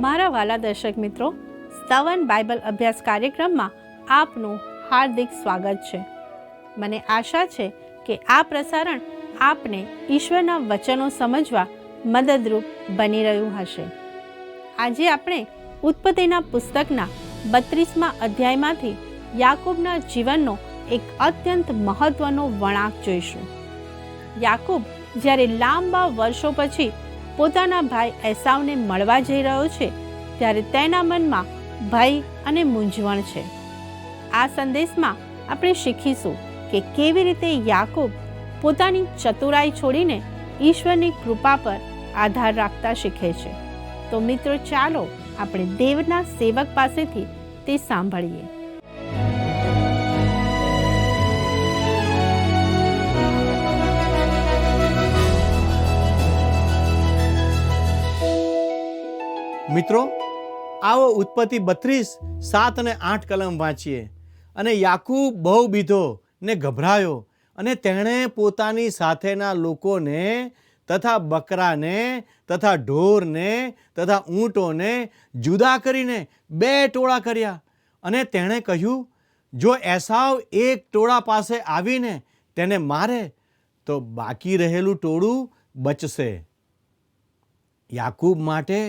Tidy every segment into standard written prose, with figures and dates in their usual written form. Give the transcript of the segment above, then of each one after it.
મારા વાલા દર્શક મિત્રો, સ્તવન બાઇબલ અભ્યાસ કાર્યક્રમમાં આપનું હાર્દિક સ્વાગત છે. મને આશા છે કે આ પ્રસારણ આપને ઈશ્વરના વચનો સમજવા મદદરૂપ બની રહ્યું હશે. આજે આપણે ઉત્પત્તિના પુસ્તકના 32મા અધ્યાયમાંથી યાકૂબના જીવનનો એક અત્યંત મહત્વનો વળાંક જોઈશું. યાકૂબ જ્યારે લાંબા વર્ષો પછી પોતાના ભાઈ એસાવને મળવા જઈ રહ્યો છે, ત્યારે તેના મનમાં ભય અને મૂંઝવણ છે. આ સંદેશમાં આપણે શીખીશું કે કેવી રીતે યાકૂબ પોતાની ચતુરાઈ છોડીને ઈશ્વરની કૃપા પર આધાર રાખતા શીખે છે. તો મિત્રો, ચાલો આપણે દેવના સેવક પાસેથી તે સાંભળીએ. મિત્રો, આવો ઉત્પત્તિ 32, 7 અને 8 કલમ વાંચીએ. અને યાકૂબ બહુ બીધો ને ગભરાયો, અને તેણે પોતાની સાથેના લોકોને તથા બકરાને તથા ઢોરને તથા ઊંટોને જુદા કરીને 2 ટોળા કર્યા. અને તેણે કહ્યું, જો એસાવ એક ટોળા પાસે આવીને તેને મારે તો બાકી રહેલું ટોળું બચશે. યાકૂબ માટે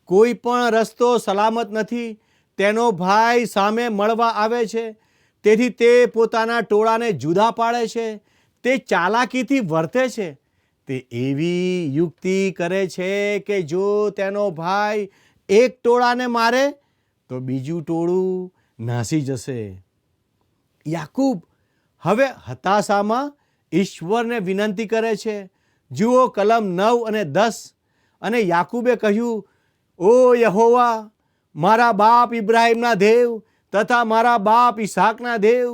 કોઈ પણ રસ્તો સલામત નથી. તેનો ભાઈ સામે મળવા આવે છે, તેથી તે પોતાના ટોળાને જુદા પાડે છે. તે ચાલાકીથી વર્તે છે. તે એવી યુક્તિ કરે છે કે જો તેનો ભાઈ એક ટોળાને મારે તો બીજું ટોળું નાસી જશે. યાકૂબ હવે હતાશામાં ઈશ્વરને વિનંતી કરે છે. જુઓ કલમ 9 અને 10. અને યાકૂબે કહ્યું, ઓ યહોવા, મારા બાપ ઇબ્રાહીમના દેવ તથા મારા બાપ ઈસાકના દેવ,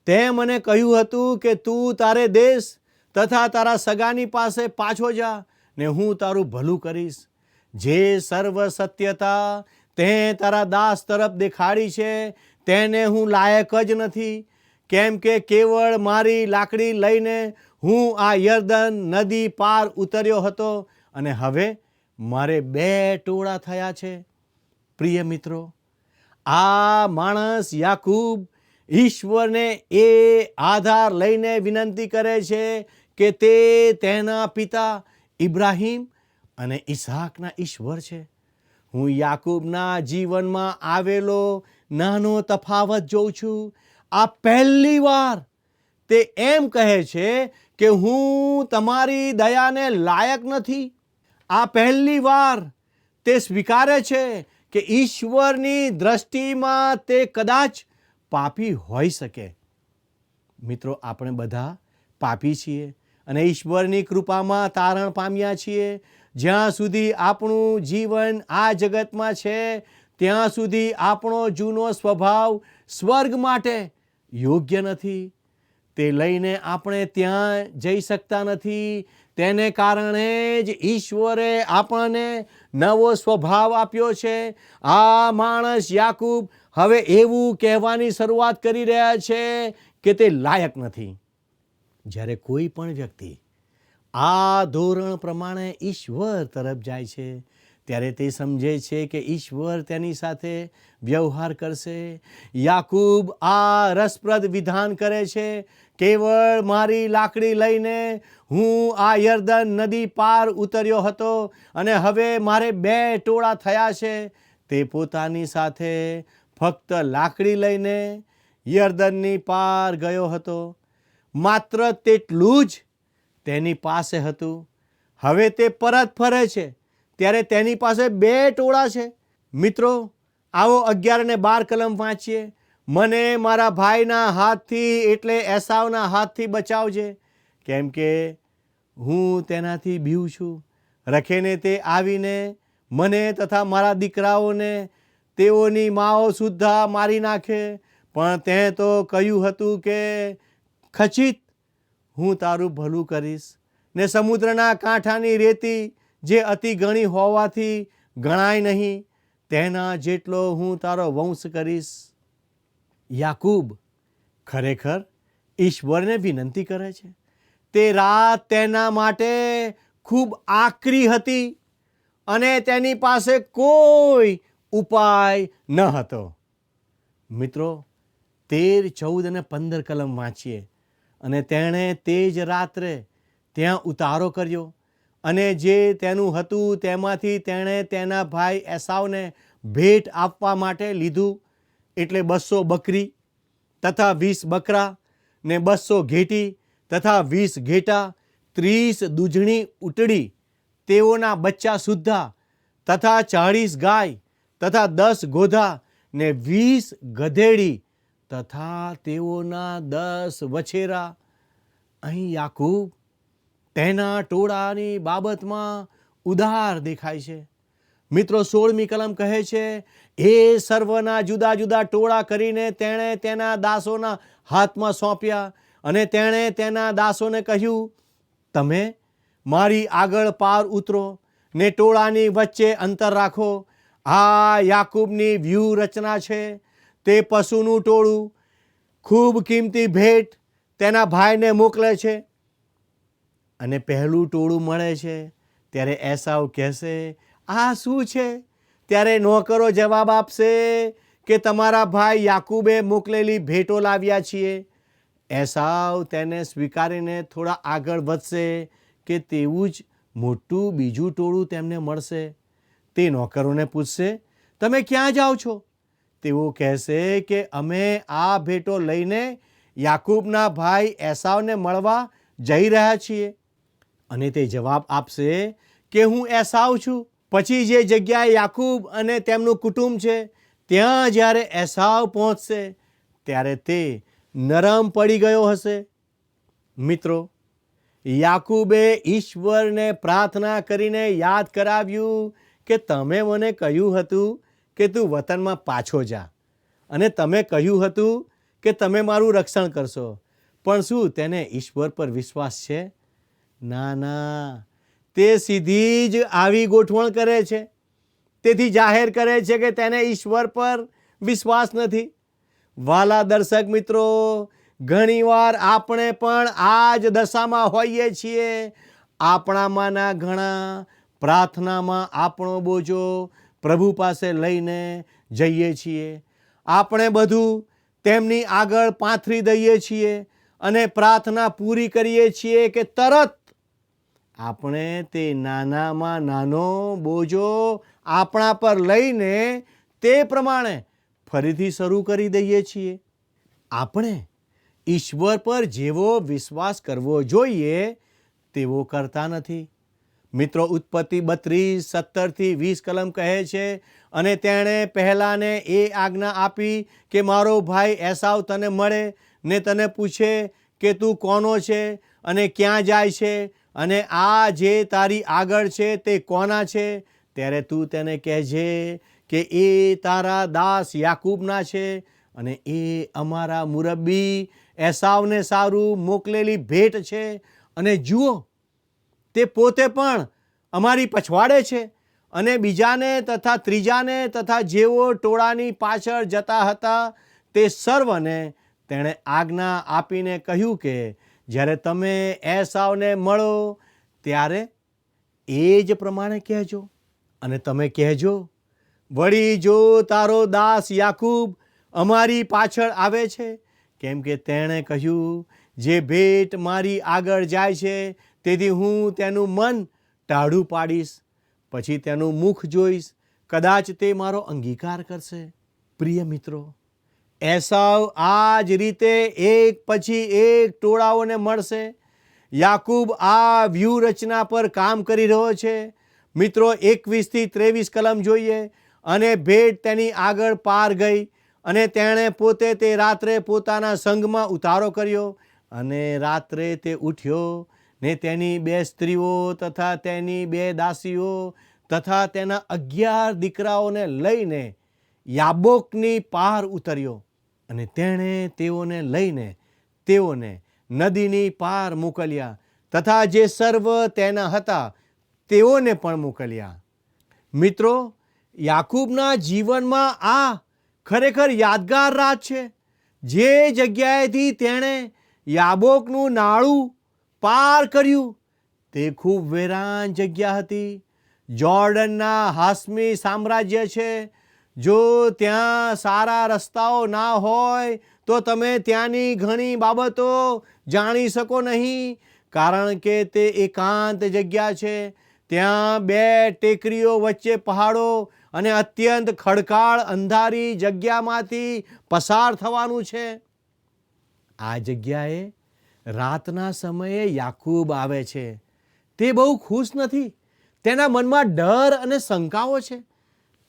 તે મને કહ્યું હતું કે તું તારે દેશ તથા તારા સગાની પાસે પાછો જા ને હું તારું ભલું કરીશ. જે સર્વ સત્યતા તે તારા દાસ તરફ દેખાડી છે તેને હું લાયક જ નથી, કેમ કે કેવળ મારી લાકડી લઈને હું આ યર્દન નદી પાર ઉતર્યો હતો, અને હવે મારે 2 ટોળા થયા છે. પ્રિય મિત્રો, આ માણસ યાકૂબ ઈશ્વરને એ આધાર લઈને વિનંતી કરે છે કે તે તેના પિતા ઇબ્રાહીમ અને ઈસાકના ઈશ્વર છે. હું યાકૂબના જીવનમાં આવેલો નાનો તફાવત જોઉં છું. આ પહેલી વાર તે એમ કહે છે કે હું તમારી દયાને લાયક નથી. આ પહેલી વાર તે સ્વીકારે છે કે ઈશ્વરની દ્રષ્ટિમાં તે કદાચ પાપી હોઈ શકે. મિત્રો, આપણે બધા પાપી છીએ અને ઈશ્વરની કૃપામાં તારણ પામ્યા છીએ. જ્યાં સુધી આપણું જીવન આ જગતમાં છે ત્યાં સુધી આપણો જૂનો સ્વભાવ સ્વર્ગ માટે યોગ્ય નથી. તે લઈને આપણે ત્યાં જઈ શકતા નથી. તેને કારણે જ ઈશ્વરે આપણને નવો સ્વભાવ આપ્યો છે. આ માણસ યાકૂબ હવે એવું કહેવાની શરૂઆત કરી રહ્યા છે કે તે લાયક નથી. જ્યારે કોઈ પણ વ્યક્તિ આ ધોરણ પ્રમાણે ઈશ્વર તરફ જાય છે ત્યારે તે સમજે છે કે ઈશ્વર તેની સાથે વ્યવહાર કરશે. યાકૂબ આ રસપ્રદ વિધાન કરે છે, કેવળ મારી લાકડી લઈને હું આ યર્દન નદી પાર ઉતર્યો હતો, અને હવે મારે 2 ટોળા થયા છે. તે પોતાની સાથે ફક્ત લાકડી લઈને યર્દનની પાર ગયો હતો. માત્ર તેટલું જ તેની પાસે હતું. હવે તે પરત ફરે છે ત્યારે તેની પાસે 2 ટોળા છે. મિત્રો, આવો 11 અને 12 કલમ વાંચીએ. મને મારા ભાઈના હાથથી એટલે એસાવના હાથથી બચાવજે, કેમ કે હું તેનાથી બીવું છું. રખેને તે આવીને મને તથા મારા દીકરાઓને તેઓની માઓ સુદ્ધા મારી નાખે. પણ તે તો કહ્યું હતું કે ખચિત હું તારું ભલું કરીશ, ને સમુદ્રના કાંઠાની રેતી જે અતિ ઘણી હોવાથી ગણાય નહીં, તેના જેટલો હું તારો વંશ કરીશ. યાકૂબ ખરેખર ઈશ્વરને વિનંતી કરે છે. તે રાત તેના માટે ખૂબ આકરી હતી અને તેની પાસે કોઈ ઉપાય ન હતો. મિત્રો, 13, 14 અને 15 કલમ વાંચીએ અને તેણે તે જ રાત્રે ત્યાં ઉતારો કર્યો અને જે તેનું હતું તેમાંથી તેણે તેના ભાઈ એસાવને ભેટ આપવા માટે લીધું, એટલે 200 બકરી તથા 20 બકરા ને 200 ઘેટી તથા 20 ઘેટા, 30 દૂધણી ઉટડી તેઓના બચ્ચા સુદ્ધા તથા 40 ગાય તથા 10 ગોધા ને 20 ગધેડી તથા તેઓના 10 વછેરા. અહીં યાકૂબ તેના ટોળાની બાબતમાં ઉદાર દેખાય છે. મિત્રો, 16મી કલમ કહે છે, એ સર્વના જુદા જુદા ટોળા કરીને તેણે તેના દાસોના હાથમાં સોંપ્યા અને તેણે તેના દાસોને કહ્યું, તમે મારી આગળ પાર ઉતરો ને ટોળાની વચ્ચે અંતર રાખો. આ યાકૂબની વ્યૂહરચના છે. તે પશુનું ટોળું ખૂબ કિંમતી ભેટ તેના ભાઈને મોકલે છે અને પહેલું ટોળું મળે છે ત્યારે એસાવ કહેશે, આ શું છે? ત્યારે નોકરો જવાબ આપશે કે તમારા ભાઈ યાકૂબે મોકલેલી ભેટો લાવ્યા છીએ. એસાવ તેને સ્વીકારીને થોડા આગળ વધશે કે તેવું જ મોટું બીજું ટોળું તેમને મળશે. તે નોકરોને પૂછશે, તમે ક્યાં જાઓ છો? તેઓ કહેશે કે અમે આ ભેટો લઈને યાકૂબના ભાઈ એસાવને મળવા જઈ રહ્યા છીએ. અને તે જવાબ આપશે કે હું એસાવ છું. પછી જે જગ્યાએ યાકૂબ અને તેમનું કુટુંબ છે ત્યાં જ્યારે એસાવ પહોંચશે ત્યારે તે નરમ પડી ગયો હશે. મિત્રો, યાકૂબે ઈશ્વરને પ્રાર્થના કરીને યાદ કરાવ્યું કે તમે મને કહ્યું હતું કે તું વતનમાં પાછો જા અને તમે કહ્યું હતું કે તમે મારું રક્ષણ કરશો. પણ શું તેને ઈશ્વર પર વિશ્વાસ છે? ના ના, તે સીધી જ આવી ગોઠવણ કરે છે. તેથી જાહેર કરે છે કે તેને ઈશ્વર પર વિશ્વાસ નથી. વાલા દર્શક મિત્રો, ઘણીવાર આપણે પણ આ જ દશામાં હોઈએ છીએ. આપણામાંના ઘણા પ્રાર્થનામાં આપણો બોજો પ્રભુ પાસે લઈને જઈએ છીએ. આપણે બધું તેમની આગળ પાથરી દઈએ છીએ અને પ્રાર્થના પૂરી કરીએ છીએ કે તરત આપણે તે નાનામાં નાનો બોજો આપણા પર લઈને તે પ્રમાણે ફરીથી શરૂ કરી દઈએ છીએ. આપણે ઈશ્વર પર જેવો વિશ્વાસ કરવો જોઈએ તેવો કરતા નથી. મિત્રો, ઉત્પત્તિ 32, 17-20 કલમ કહે છે, અને તેણે પહેલાને એ આજ્ઞા આપી કે મારો ભાઈ એસાવ તને મળે ને તને પૂછે કે તું કોનો છે અને ક્યાં જાય છે અને આ જે તારી આગળ છે તે કોના છે. ત્યારે તું તેને કહેજે કે એ તારા દાસ યાકૂબના છે અને એ અમારા મુરબ્બી એસાવને સારું મોકલેલી ભેટ છે. અને જુઓ, તે પોતે પણ અમારી પછવાડે છે. અને બીજાને તથા ત્રીજાને તથા જેઓ ટોળાની પાછળ જતા હતા તે સર્વને તેણે આજ્ઞા આપીને કહ્યું કે જ્યારે તમે એસાવને મળો ત્યારે એ જ પ્રમાણે કહેજો. અને તમે કહેજો, વળી જો તારો દાસ યાકૂબ અમારી પાછળ આવે છે, કેમ કે તેણે કહ્યું જે ભેટ મારી આગળ જાય છે તેથી હું તેનું મન ટાઢું પાડીશ, પછી તેનું મુખ જોઈશ, કદાચ તે મારો અંગીકાર કરશે. પ્રિય મિત્રો, એસાવ આ જ રીતે એક પછી એક ટોળાઓને મળશે. યાકૂબ આ વ્યૂહરચના પર કામ કરી રહ્યો છે. મિત્રો, 21-23 કલમ જોઈએ. અને ભેટ તેની આગળ પાર ગઈ અને તેણે પોતે તે રાત્રે પોતાના સંઘમાં ઉતારો કર્યો. અને રાત્રે તે ઉઠ્યો ને તેની 2 સ્ત્રીઓ તથા તેની 2 દાસીઓ તથા તેના 11 દીકરાઓને લઈને યાબોકની પાર ઉતર્યો. અને તેણે તેઓને લઈને તેઓને નદીની પાર મોકલ્યા તથા જે સર્વ તેના હતા તેઓને પણ મોકલ્યા. મિત્રો, યાકૂબના જીવનમાં આ ખરેખર યાદગાર રાત છે. જે જગ્યાએથી તેણે યાબોકનું નાળું પાર કર્યું તે ખૂબ વેરાન જગ્યા હતી. જોર્ડનના હાસ્મી સામ્રાજ્ય છે. જો ત્યાં સારા રસ્તાઓ ના હોય તો તમે ત્યાંની ઘણી બાબતો જાણી શકો નહીં, કારણ કે તે એકાંત જગ્યા છે. ત્યાં 2 ટેકરીઓ વચ્ચે પહાડો અને અત્યંત ખડકાળ અંધારી જગ્યામાંથી પસાર થવાનું છે. આ જગ્યાએ રાતના સમયે યાકૂબ આવે છે. તે બહુ ખુશ નથી. તેના મનમાં ડર અને શંકાઓ છે.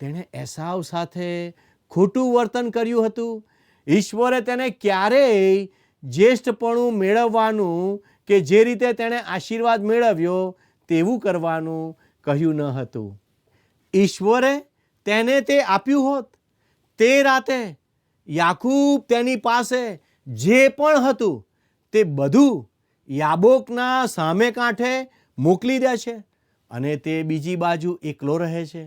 તેણે એસાવ સાથે ખોટું વર્તન કર્યું હતું. ઈશ્વરે તેને ક્યારેય જ્યેષ્ઠપણું મેળવવાનું કે જે રીતે તેણે આશીર્વાદ મેળવ્યો તેવું કરવાનું કહ્યું ન હતું. ઈશ્વરે તેને તે આપ્યું હોત. તે રાતે યાકૂબ તેની પાસે જે પણ હતું તે બધું યાબોકના સામે કાંઠે મોકલી દે છે અને તે બીજી બાજુ એકલો રહે છે,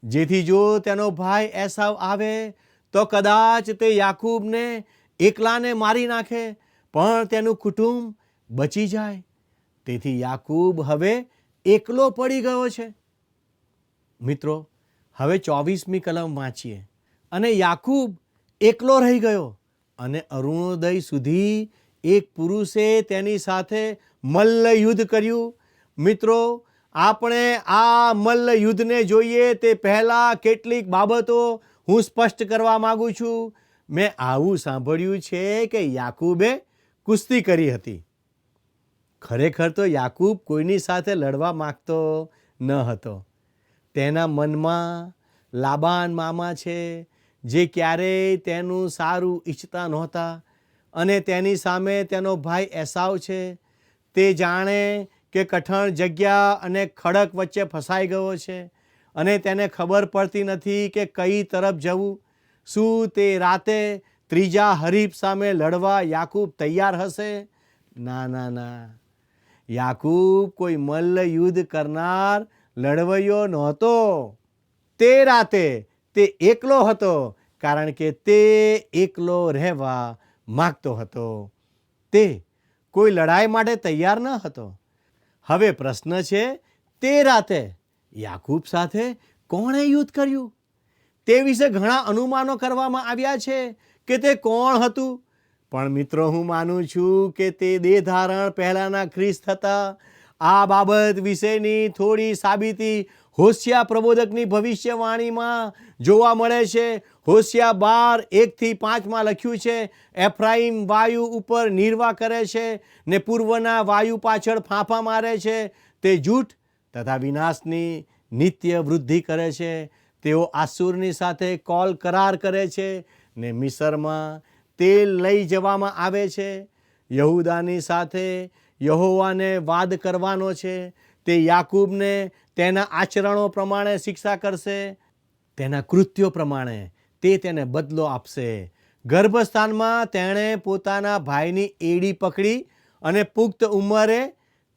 જેથી જો તેનો ભાઈ એસાવ આવે તો કદાચ તે યાકૂબને એકલાને મારી નાખે, પણ તેનું કુટુંબ બચી જાય. તેથી યાકૂબ હવે એકલો પડી ગયો છે. મિત્રો, હવે 24મી કલમ વાંચીએ. અને યાકૂબ એકલો રહી ગયો અને અરુણોદય સુધી એક પુરુષે તેની સાથે મલ્લ યુદ્ધ કર્યું. મિત્રો, આપણે આ મલ્લ યુદ્ધને જોઈએ તે પહેલાં કેટલીક બાબતો હું સ્પષ્ટ કરવા માગું છું. મેં આવું સાંભળ્યું છે કે યાકૂબે કુસ્તી કરી હતી. ખરેખર તો યાકૂબ કોઈની સાથે લડવા માગતો ન હતો. તેના મનમાં લાબાન મામા છે, જે ક્યારેય તેનું સારું ઈચ્છતા નહોતા, અને તેની સામે તેનો ભાઈ એસાવ છે. તે જાણે કે કઠણ જગ્યા અને ખડક વચ્ચે ફસાઈ ગયો છે અને તેને ખબર પડતી નથી કે કઈ તરફ જવું. શું તે રાતે ત્રીજા હરીફ સામે લડવા યાકૂબ તૈયાર હશે? ના ના ના, યાકૂબ કોઈ મલ્લ યુદ્ધ કરનાર લડવૈયો નહોતો. તે રાતે તે એકલો હતો, કારણ કે તે એકલો રહેવા માગતો હતો. તે કોઈ લડાઈ માટે તૈયાર ન હતો. હવે પ્રશ્ન છે, તે રાતે યાકૂબ સાથે કોણે યુદ્ધ કર્યું? તે વિશે ઘણા અનુમાનો કરવામાં આવ્યા છે કે તે કોણ હતું. પણ મિત્રો, હું માનું છું કે તે દેહ ધારણ પહેલાંના ખ્રિસ્ત હતા. આ બાબત વિશેની થોડી સાબિતી હોશિયા પ્રબોધકની ભવિષ્યવાણીમાં જોવા મળે છે. હોશિયા 12:1-5 લખ્યું છે, એફ્રાઈમ વાયુ ઉપર નિર્વાહ કરે છે ને પૂર્વના વાયુ પાછળ ફાંફા મારે છે. તે જૂઠ તથા વિનાશની નિત્ય વૃદ્ધિ કરે છે. તેઓ આસુરની સાથે કોલ કરાર કરે છે ને મિસરમાં તેલ લઈ જવામાં આવે છે. યહૂદાની સાથે યહોવાને વાદ કરવાનો છે. તે યાકૂબને તેના આચરણો પ્રમાણે શિક્ષા કરશે. તેના કૃત્યો પ્રમાણે તે તેને બદલો આપશે. ગર્ભસ્થાનમાં તેણે પોતાના ભાઈની એડી પકડી અને પુખ્ત ઉંમરે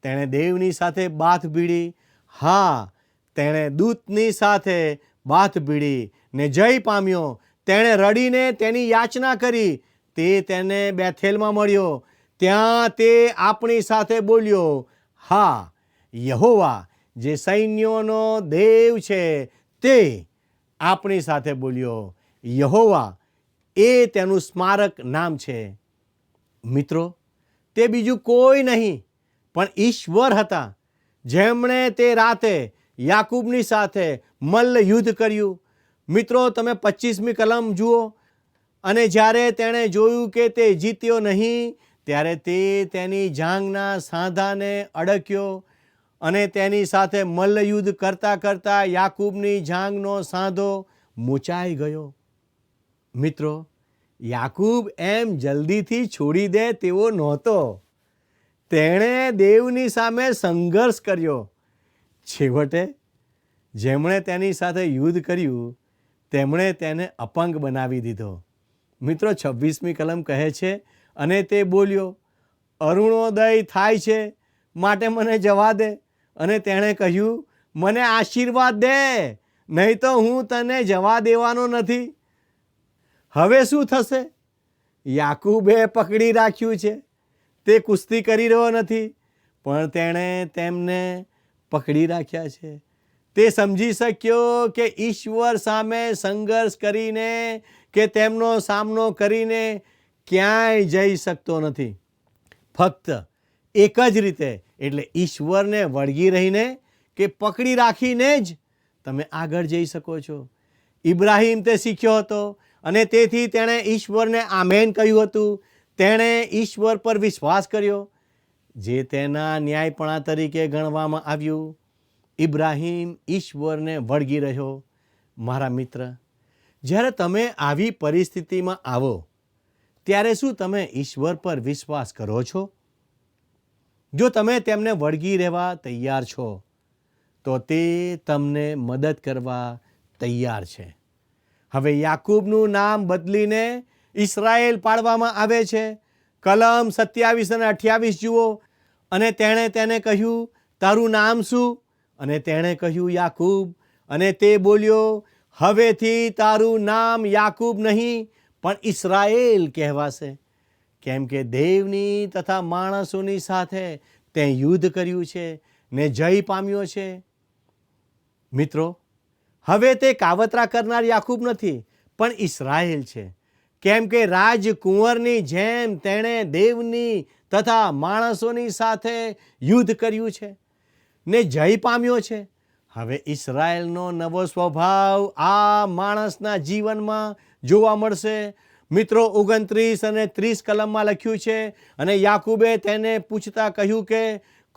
તેણે દેવની સાથે બાથ ભીડી. હા, તેણે દૂતની સાથે બાથ ભીડી ને જય પામ્યો. તેણે રડીને તેની યાચના કરી. તે તેને બેથેલમાં મળ્યો. ત્યાં તે આપણી સાથે બોલ્યો, હા, યહોવા જે સૈન્યોનો દેવ છે તે આપણી સાથે બોલ્યો. યહોવા એ તેનું સ્મારક નામ છે. મિત્રો, તે બીજું કોઈ નહીં પણ ઈશ્વર હતા, જેમણે તે રાતે યાકૂબની સાથે મલ્લ યુદ્ધ કર્યું. મિત્રો, તમે 25મી કલમ જુઓ. અને જ્યારે તેણે જોયું કે તે જીત્યો નહીં, ત્યારે તે તેની જાંઘના સાંધાને અડક્યો અને તેની સાથે મલ્લયુદ્ધ કરતાં કરતાં યાકૂબની જાંઘનો સાંધો મૂંચાઈ ગયો. મિત્રો, યાકૂબ એમ જલ્દીથી છોડી દે તેવો નહોતો. તેણે દેવની સામે સંઘર્ષ કર્યો. છેવટે જેમણે તેની સાથે યુદ્ધ કર્યું તેમણે તેને અપંગ બનાવી દીધો. મિત્રો, 26મી કલમ કહે છે, અને તે બોલ્યો, અરુણોદય થાય છે, માટે મને જવા દે. અને તેણે કહ્યું, મને આશીર્વાદ દે, નહીં તો હું તને જવા દેવાનો નથી. હવે શું થશે? યાકૂબે પકડી રાખ્યું છે. તે કુસ્તી કરી રહ્યો નથી, પણ તેણે તેમને પકડી રાખ્યા છે. તે સમજી શક્યો કે ઈશ્વર સામે સંઘર્ષ કરીને કે તેમનો સામનો કરીને ક્યાંય જઈ શકતો નથી. ફક્ત એક જ રીતે, એટલે ઈશ્વરને વળગી રહીને કે પકડી રાખીને જ તમે આગળ જઈ શકો છો. ઇબ્રાહિમ તે શીખ્યો હતો અને તેથી તેણે ઈશ્વરને આમેન કહ્યું હતું. તેણે ઈશ્વર પર વિશ્વાસ કર્યો, જે તેના ન્યાયપણા તરીકે ગણવામાં આવ્યું. ઇબ્રાહિમ ઈશ્વરને વળગી રહ્યો. મારા મિત્ર, જ્યારે તમે આવી પરિસ્થિતિમાં આવો ત્યારે શું તમે ઈશ્વર પર વિશ્વાસ કરો છો? જો તમે તેમને વળગી રહેવા તૈયાર છો તો તે તમને મદદ કરવા તૈયાર છે. હવે યાકૂબનું નામ બદલીને ઇસરાએલ પાડવામાં આવે છે. કલમ 27 અને 28 જુઓ. અને તેણે તેને કહ્યું, તારું નામ શું? અને તેણે કહ્યું, યાકૂબ. અને તે બોલ્યો, હવેથી તારું નામ યાકૂબ નહીં પણ ઇસરાએલ કહેવાશે, કેમ કે દેવની તથા માણસોની સાથે તે યુદ્ધ કર્યું છે ને જય પામ્યો છે. મિત્રો, હવે તે કાવતરા કરનાર યાકૂબ નથી પણ ઇસરાએલ છે, કેમ કે રાજકુંવરની જેમ તેણે દેવની તથા માણસોની સાથે યુદ્ધ કર્યું છે ને જય પામ્યો છે. હવે ઇસરાએલનો નવો સ્વભાવ આ માણસના જીવનમાં જોવા મળશે. મિત્રો, 29 અને 30 કલમમાં લખ્યું છે, અને યાકૂબે તેને પૂછતા કહ્યું કે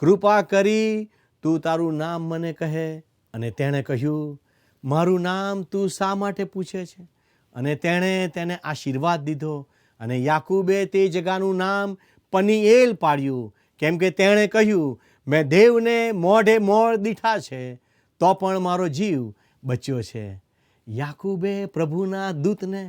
કૃપા કરી તું તારું નામ મને કહે. અને તેણે કહ્યું, મારું નામ તું શા માટે પૂછે છે? અને તેણે તેને આશીર્વાદ દીધો. અને યાકૂબે તે જગાનું નામ પનીએલ પાડ્યું, કેમ કે તેણે કહ્યું, મેં દેવને મોઢે મોઢ દીઠા છે તો પણ મારો જીવ બચ્યો છે. યાકૂબે પ્રભુના દૂતને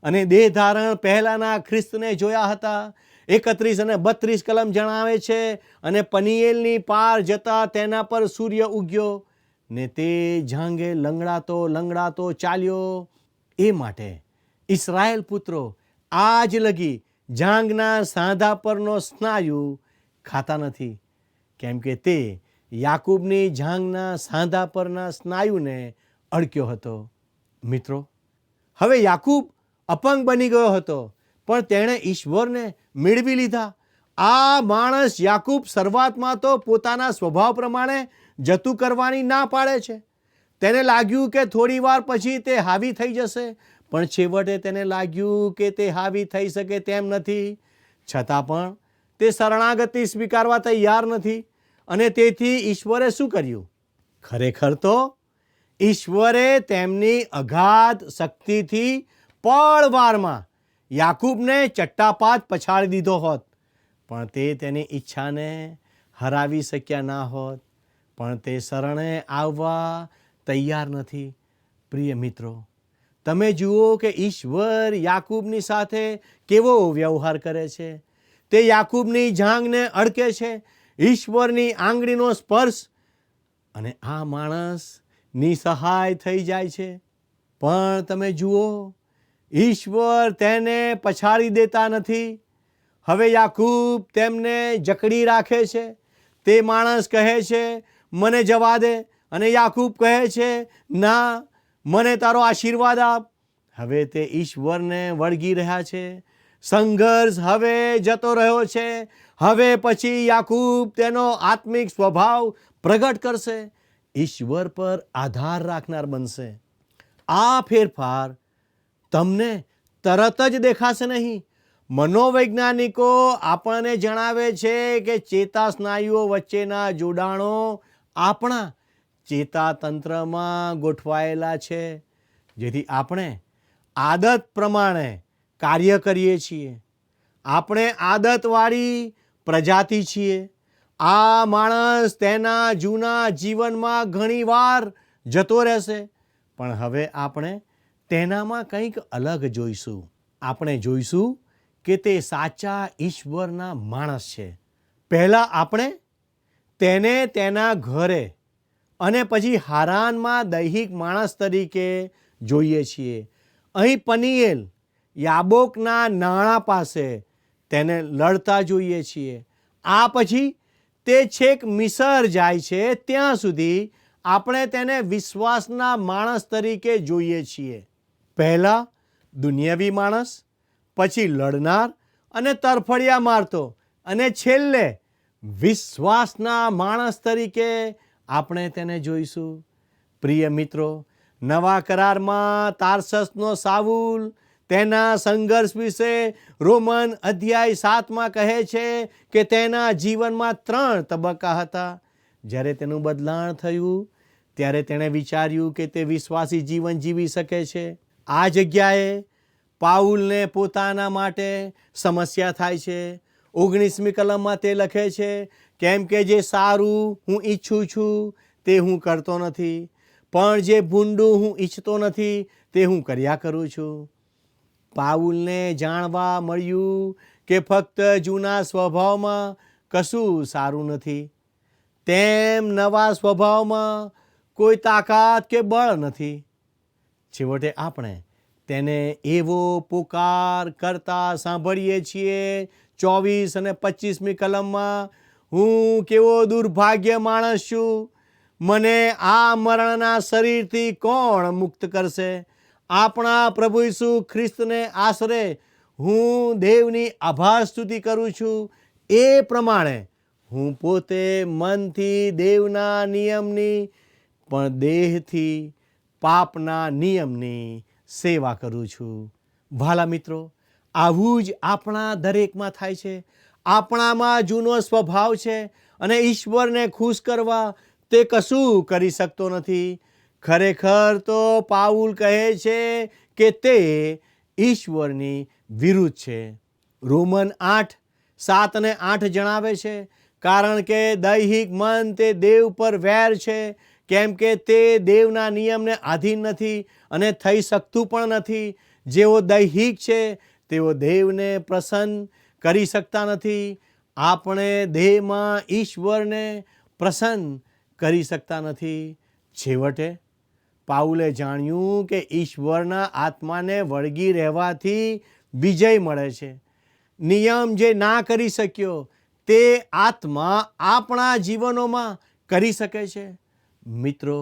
અને દેહ ધારણ પહેલાના ખ્રિસ્તને જોયા હતા. 31 અને 32 કલમ જણાવે છે, અને પનીએલની પાર જતા તેના પર સૂર્ય ઉગ્યો ને તે જાંઘે લંગડાતો લંગડાતો ચાલ્યો. એ માટે ઇસરાયેલ પુત્રો આજ લગી જાંઘના સાંધા પરનો સ્નાયુ ખાતા નથી, કેમ કે તે યાકૂબની જાંઘના સાંધા પરના સ્નાયુને અડક્યો હતો. મિત્રો, હવે યાકૂબ અપંગ બની ગયો હતો, પણ તેણે ઈશ્વરને મેળવી લીધા. આ માણસ યાકૂબ શરૂઆતમાં તો પોતાના સ્વભાવ પ્રમાણે જતું કરવાની ના પાડે છે. તેને લાગ્યું કે થોડી વાર પછી તે હાવી થઈ જશે, પણ છેવટે તેને લાગ્યું કે તે હાવી થઈ શકે તેમ નથી. છતાં પણ તે શરણાગતિ સ્વીકારવા તૈયાર નથી. અને તેથી ઈશ્વરે શું કર્યું? ખરેખર તો ઈશ્વરે તેમની અગાધ શક્તિથી પળવારમાં યાકૂબને ચટ્ટાપાત પછાડી દીધો હોત, પણ તે તેની ઈચ્છાને હરાવી શક્યા ના હોત. પણ તે શરણે આવવા તૈયાર નથી. પ્રિય મિત્રો, તમે જુઓ કે ઈશ્વર યાકૂબની સાથે કેવો વ્યવહાર કરે છે. તે યાકૂબની જાંઘને અડકે છે, ઈશ્વરની આંગળીનો સ્પર્શ, અને આ માણસ નિસહાય થઈ જાય છે. પણ તમે જુઓ, ઈશ્વર તેને પછાડી દેતા નથી. હવે યાકૂબ તેમને જકડી રાખે છે. તે માણસ કહે છે, મને જવા દે, અને યાકૂબ કહે છે, ના, મને તારો આશીર્વાદ આપ. હવે તે ઈશ્વરને વળગી રહ્યા છે. સંઘર્ષ હવે જતો રહ્યો છે. હવે પછી યાકૂબ તેનો આત્મિક સ્વભાવ પ્રગટ કરશે, ઈશ્વર પર આધાર રાખનાર બનશે. આ ફેરફાર તમને તરત જ દેખાશે નહીં. મનોવૈજ્ઞાનિકો આપણને જણાવે છે કે ચેતાસ્નાયુઓ વચ્ચેના જોડાણો આપણા ચેતાતંત્રમાં ગોઠવાયેલા છે, જેથી આપણે આદત પ્રમાણે કાર્ય કરીએ છીએ. આપણે આદતવાળી પ્રજાતિ છીએ. આ માણસ તેના જૂના જીવનમાં ઘણીવાર જતો રહેશે, પણ હવે આપણે તેનામાં કંઈક અલગ જોઈશું. આપણે જોઈશું કે તે સાચા ઈશ્વરના માણસ છે. પહેલાં આપણે તેને તેના ઘરે અને પછી હારાનમાં દૈહિક માણસ તરીકે જોઈએ છીએ. અહીં પનીએલ યાબોકના નાણાં પાસે તેને લડતા જોઈએ છીએ. આ પછી તે છેક મિસર જાય છે. ત્યાં સુધી આપણે તેને વિશ્વાસના માણસ તરીકે જોઈએ છીએ. પહેલાં દુનિયાવી માણસ, પછી લડનાર અને તરફડિયા મારતો, અને છેલ્લે વિશ્વાસના માણસ તરીકે આપણે તેને જોઈશું. પ્રિય મિત્રો, નવા કરારમાં તાર્સસનો સાઉલ તેના સંઘર્ષ વિશે રોમન અધ્યાય 7 કહે છે કે તેના જીવનમાં 3 તબક્કા હતા. જ્યારે તેનું બદલાણ થયું ત્યારે તેણે વિચાર્યું કે તે વિશ્વાસી જીવન જીવી શકે છે. આ જગ્યાએ પાઉલને પોતાના માટે સમસ્યા થાય છે. 19મી કલમમાં તે લખે છે, કેમ કે જે સારું હું ઈચ્છું છું તે હું કરતો નથી, પણ જે ભૂંડું હું ઈચ્છતો નથી તે હું કર્યા કરું છું. પાઉલને જાણવા મળ્યું કે ફક્ત જૂના સ્વભાવમાં કશું સારું નથી, તેમ નવા સ્વભાવમાં કોઈ તાકાત કે બળ નથી. છેવટે આપણે તેને એવો પુકાર કરતા સાંભળીએ છીએ 24 અને 25મી કલમમાં, હું કેવો દુર્ભાગ્ય માણસ છું, મને આ મરણના શરીરથી કોણ મુક્ત કરશે? આપણા પ્રભુ ઈસુ ખ્રિસ્તને આશરે હું દેવની આભાર સ્તુતિ કરું છું. એ પ્રમાણે હું પોતે મનથી દેવના નિયમની પણ દેહથી પાપના નિયમની સેવા કરું છું. ભાલા મિત્રો, આવું જ આપણા દરેકમાં થાય છે. આપણામાં જૂનો સ્વભાવ છે અને ઈશ્વરને ખુશ કરવા તે કશું કરી શકતો નથી. ખરેખર તો પાઉલ કહે છે કે તે ઈશ્વરની વિરુદ્ધ છે. રોમન 8:7 અને 8 જણાવે છે, કારણ કે દૈહિક મન તે દેવ પર વેર છે, કેમ કે તે દેવના નિયમને આધીન નથી અને થઈ શકતું પણ નથી. જેઓ દૈહિક છે તેઓ દેવને પ્રસન્ન કરી શકતા નથી. આપણે દેહમાં ઈશ્વરને પ્રસન્ન કરી શકતા નથી. છેવટે પાઉલે જાણ્યું કે ઈશ્વરના આત્માને વળગી રહેવાથી વિજય મળે છે. નિયમ જે ના કરી શક્યો તે આત્મા આપણા જીવનોમાં કરી શકે છે. મિત્રો,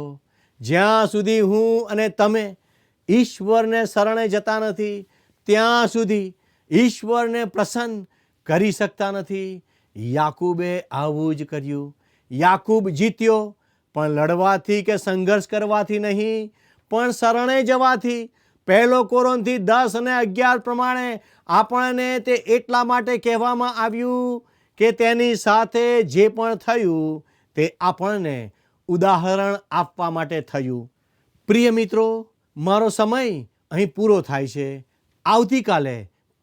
જ્યાં સુધી હું અને તમે ઈશ્વરને શરણે જતા નથી ત્યાં સુધી ઈશ્વરને પ્રસન્ન કરી શકતા નથી. યાકૂબે આવું જ કર્યું. યાકૂબ જીત્યો, પણ લડવાથી કે સંઘર્ષ કરવાથી નહીં, પણ શરણે જવાથી. 1 કોરિન્થી 10 અને 11 પ્રમાણે આપણને તે એટલા માટે કહેવામાં આવ્યું કે તેની સાથે જે પણ થયું તે આપણને ઉદાહરણ આપવા માટે થયું. પ્રિય મિત્રો, મારો સમય અહીં પૂરો થાય છે. આવતીકાલે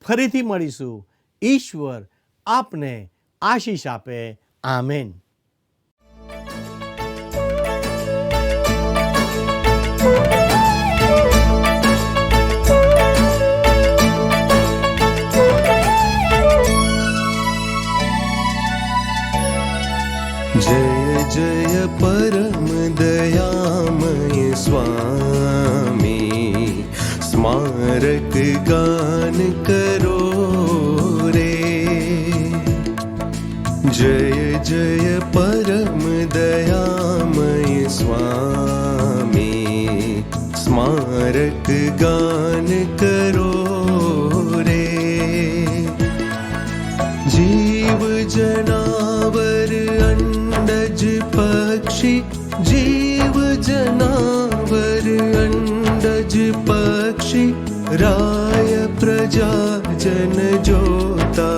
ફરીથી મળીશું. ઈશ્વર આપને આશીષ આપે. આમેન. जय जय परम दयामय स्वामी, स्मारक गान करो रे. जय जय परम दयामय स्वामी, स्मारक गान करो रे. जीव जनावर अंडज पक्षी, जीव जनावर अंडज पक्षी, राय प्रजा जन जोता.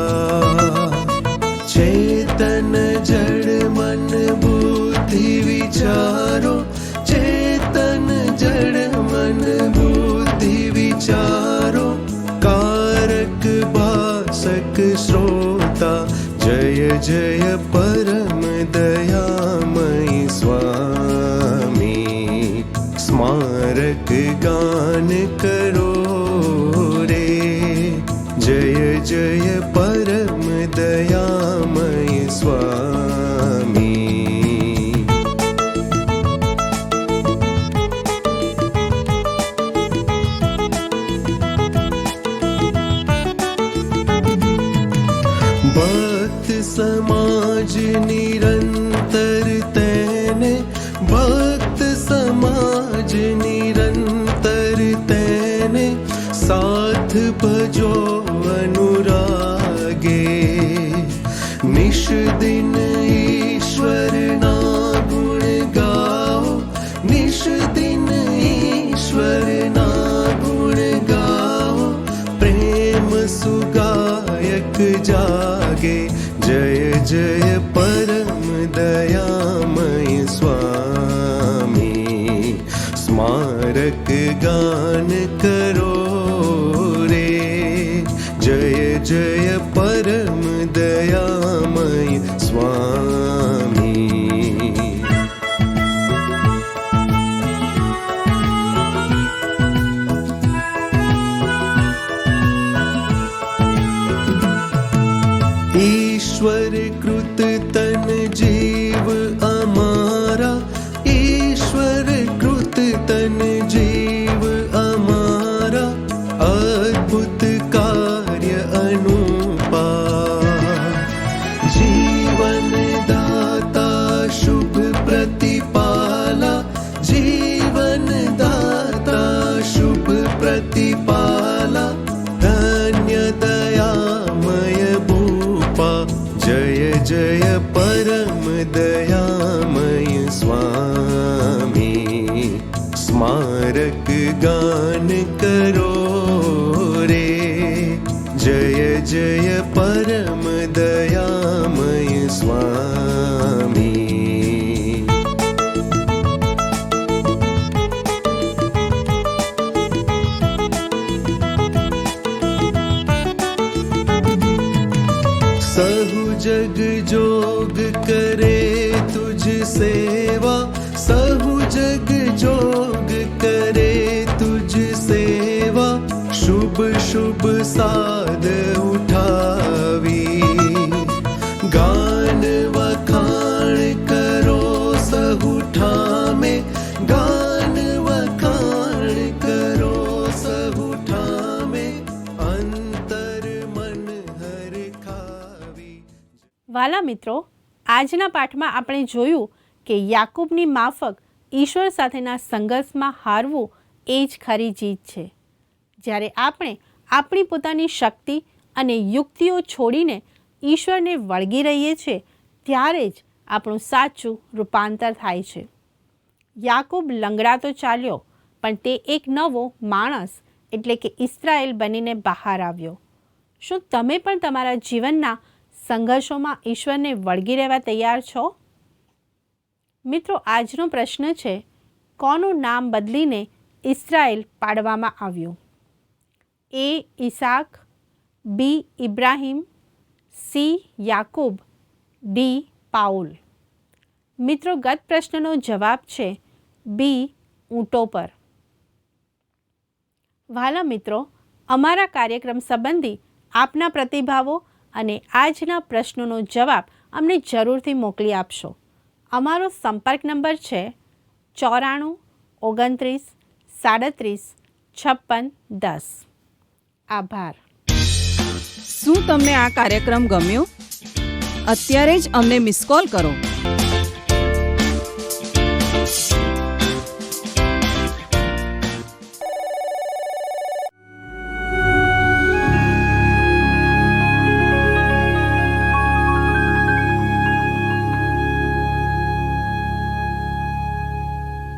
चेतन जड़ मन बुद्धि विचारो, चेतन जड़ मन बुद्धि विचारो, कारक भासक श्रोता. जय जय परम दयामय स्वामी, स्मारक गान करो रे. जय जय परम दयामय स्वामी. भक्त समाज निरंतर तेने, भक्त નાથ ભજો અનુરાગે, નિશ દિન ઈશ્વરના ગુણ ગાઓ, નિશ દિન ઈશ્વરના ગુણ ગાઓ, પ્રેમ સુગાયક જાગે, જય જય પરમ દયામય સ્વામી, સ્મારક ગાન કરો રે, જય જય પરમ દયામય સ્વામી. ઈશ્વર કૃત તન જીવ અમારા, ઈશ્વર કૃત તન જીવ અમારા, અદ્ભુત કાર્ય અનુપા, જીવન દાતા શુભ પ્રતિપાલા, જીવન દાતા શુભ પ્રતિપાલા, ધન્ય દયામય ભૂપા, જય જય પરમ દયામય સ્વામી, સ્મારક ગાન કરો રે, જય જય પરમ દયામય સ્વામી. सहु जग जोग करे तुझ सेवा, सहु जग जोग करे तुझ सेवा, शुभ शुभ साध उठावी, गान वखाण करो सहु ठामे, गान वखाण करो सहु ठामे, अंतर मन हर खावी. વાલા મિત્રો, આજના પાઠમાં આપણે જોયું કે યાકૂબની માફક ઈશ્વર સાથેના સંઘર્ષમાં હારવું એ જ ખરી જીત છે. જ્યારે આપણે આપણી પોતાની શક્તિ અને યુક્તિઓ છોડીને ઈશ્વરને વળગી રહીએ છીએ ત્યારે જ આપણું સાચું રૂપાંતર થાય છે. યાકૂબ લંગડાતો ચાલ્યો, પણ તે એક નવો માણસ એટલે કે ઇસ્રાએલ બનીને બહાર આવ્યો. શું તમે પણ તમારા જીવનના સંઘર્ષોમાં ઈશ્વરને વળગી રહેવા તૈયાર છો? મિત્રો, આજનો પ્રશ્ન છે, કોનું નામ બદલીને ઇસ્રાએલ પાડવામાં આવ્યું? એ ઈસાક, બી ઇબ્રાહિમ, સી યાકૂબ, ડી પાઉલ. મિત્રો, ગત પ્રશ્નનો જવાબ છે બી ઊંટો પર. વહાલા મિત્રો, અમારા કાર્યક્રમ સંબંધી આપના પ્રતિભાવો અને આજના પ્રશ્નોનો જવાબ અમને જરૂરથી મોકલી આપશો. અમારો સંપર્ક નંબર છે 94 29 37 56 10. આભાર. શું તમને આ કાર્યક્રમ ગમ્યો? અત્યારે જ અમને મિસ કોલ કરો.